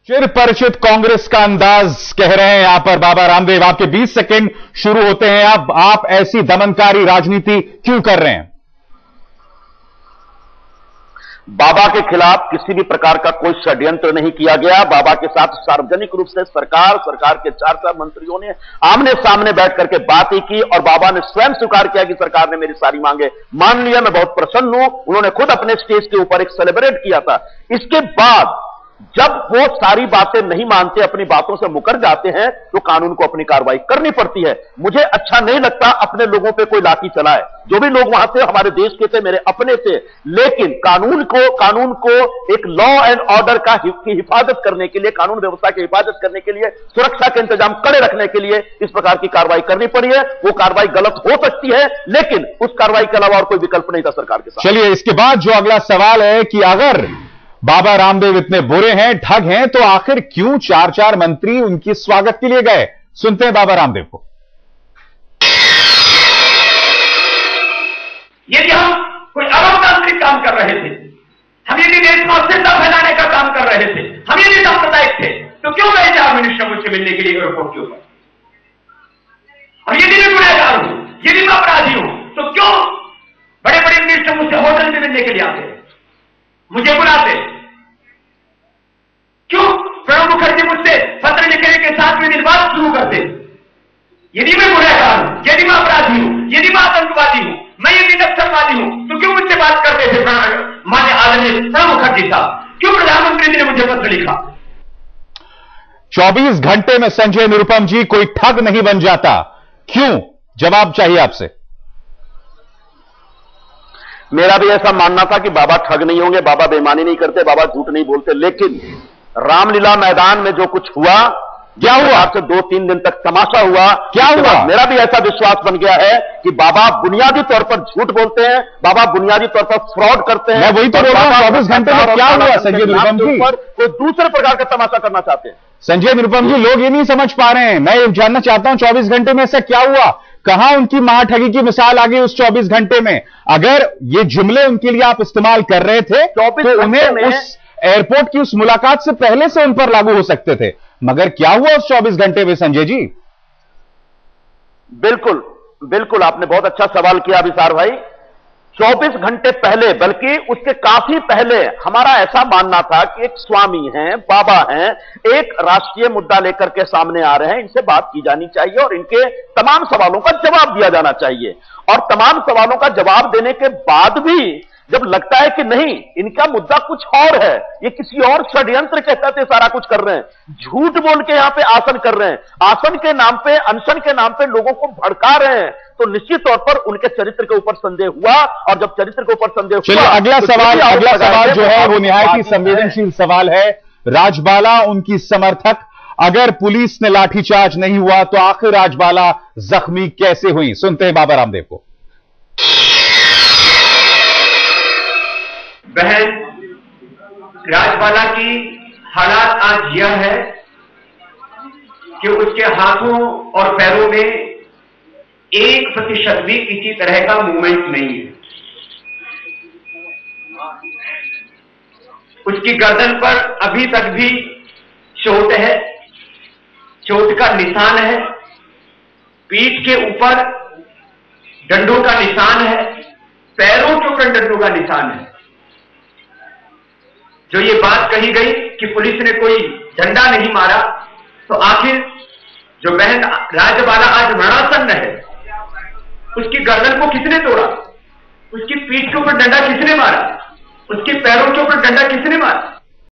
चिर परिचित कांग्रेस का अंदाज कह रहे हैं यहां पर बाबा रामदेव। आपके 20 सेकंड शुरू होते हैं। अब आप ऐसी दमनकारी राजनीति क्यों कर रहे हैं? बाबा के खिलाफ किसी भी प्रकार का कोई षड्यंत्र नहीं किया गया। बाबा के साथ सार्वजनिक रूप से सरकार के 4 मंत्रियों ने आमने सामने बैठ करके बात ही की और बाबा ने स्वयं स्वीकार किया कि सरकार ने मेरी सारी मांगे मान लिया, मैं बहुत प्रसन्न हूं। उन्होंने खुद अपने स्टेज के ऊपर एक सेलिब्रेट किया था। इसके बाद जब वो सारी बातें नहीं मानते, अपनी बातों से मुकर जाते हैं, तो कानून को अपनी कार्रवाई करनी पड़ती है। मुझे अच्छा नहीं लगता अपने लोगों पे कोई लाठी चलाए। जो भी लोग वहां थे हमारे देश के थे, मेरे अपने थे, लेकिन कानून को एक लॉ एंड ऑर्डर की हिफाजत करने के लिए, कानून व्यवस्था की हिफाजत करने के लिए, सुरक्षा के इंतजाम कड़े रखने के लिए इस प्रकार की कार्रवाई करनी पड़ी है। वो कार्रवाई गलत हो सकती है, लेकिन उस कार्रवाई के अलावा और कोई विकल्प नहीं था सरकार के साथ। चलिए, इसके बाद जो अगला सवाल है कि अगर बाबा रामदेव इतने बुरे हैं, ठग हैं, तो आखिर क्यों 4 मंत्री उनकी स्वागत के लिए गए? सुनते हैं बाबा रामदेव को। यदि हम कोई अलोकतांत्रिक काम कर रहे थे, हम यदि देश में अस्थिरता फैलाने का काम कर रहे थे, हम यदि सांप्रदायिक थे, तो क्यों गए 4 मिनिस्टर मुझसे मिलने के लिए एयरपोर्ट के ऊपर? और यदि मैं गुनहगार हूं, यदि मैं अपराधी हूं, तो क्यों बड़े बड़े मिनिस्टर मुझसे होटल में मिलने के लिए आते, मुझे बुलाते? क्यों प्रणब मुखर्जी मुझसे पत्र लिखने के 7वें दिन बात शुरू करते? यदि मैं गुनहगार हूं, यदि मैं अपराधी हूं, यदि मैं आतंकवादी हूं, मैं यदि नक्सलवादी हूं, तो क्यों मुझसे बात करते थे मान्य आदरणीय प्रणब मुखर्जी साहब? क्यों प्रधानमंत्री जी ने मुझे पत्र लिखा? 24 घंटे में संजय निरुपम जी कोई ठग नहीं बन जाता, क्यों? जवाब चाहिए आपसे। मेरा भी ऐसा मानना था कि बाबा ठग नहीं होंगे, बाबा बेईमानी नहीं करते, बाबा झूठ नहीं बोलते, लेकिन रामलीला मैदान में जो कुछ हुआ, क्या हुआ? आज से 2-3 दिन तक तमाशा हुआ, क्या हुआ? मेरा भी ऐसा विश्वास बन गया है कि बाबा बुनियादी तौर पर झूठ बोलते हैं, बाबा बुनियादी तौर पर फ्रॉड करते हैं। मैं वही तो बोल रहा हूं, 24 घंटे में क्या हुआ संजय निरुपम जी? कोई दूसरे प्रकार का तमाशा करना चाहते हैं। संजय निरुपम जी, लोग ये नहीं समझ पा रहे हैं। मैं ये जानना चाहता हूं 24 घंटे में ऐसा क्या हुआ? कहां उनकी महाठगी की मिसाल आ गई उस 24 घंटे में? अगर ये जुमले उनके लिए आप इस्तेमाल कर रहे थे तो उन्हें उस एयरपोर्ट की उस मुलाकात से पहले से उन पर लागू हो सकते थे, मगर क्या हुआ उस 24 घंटे में संजय जी? बिल्कुल आपने बहुत अच्छा सवाल किया विशाल भाई। 24 घंटे पहले, बल्कि उसके काफी पहले हमारा ऐसा मानना था कि एक स्वामी हैं, बाबा हैं, एक राष्ट्रीय मुद्दा लेकर के सामने आ रहे हैं, इनसे बात की जानी चाहिए और इनके तमाम सवालों का जवाब दिया जाना चाहिए। और तमाम सवालों का जवाब देने के बाद भी जब लगता है कि नहीं, इनका मुद्दा कुछ और है, ये किसी और षड्यंत्र के तहत सारा कुछ कर रहे हैं, झूठ बोल के यहां पे आसन कर रहे हैं, आसन के नाम पे, अनशन के नाम पे लोगों को भड़का रहे हैं, तो निश्चित तौर पर उनके चरित्र के ऊपर संदेह हुआ। और जब चरित्र के ऊपर संदेह हुआ, अगला सवाल जो है वो निहायत ही संवेदनशील सवाल है। राजबाला उनकी समर्थक, अगर पुलिस ने लाठीचार्ज नहीं हुआ तो आखिर राजबाला जख्मी कैसे हुई? सुनते हैं बाबा रामदेव को। बहन राजबाला की हालात आज यह है कि उसके हाथों और पैरों में 1% भी किसी तरह का मूवमेंट नहीं है। उसकी गर्दन पर अभी तक भी चोट है, चोट का निशान है, पीठ के ऊपर डंडों का निशान है, पैरों के ऊपर डंडों का निशान है। जो ये बात कही गई कि पुलिस ने कोई डंडा नहीं मारा, तो आखिर जो बहन राजबाला आज मरणासन्न है, उसकी गर्दन को किसने तोड़ा? उसकी पीठ के ऊपर डंडा किसने मारा? उसके पैरों के ऊपर डंडा किसने मारा?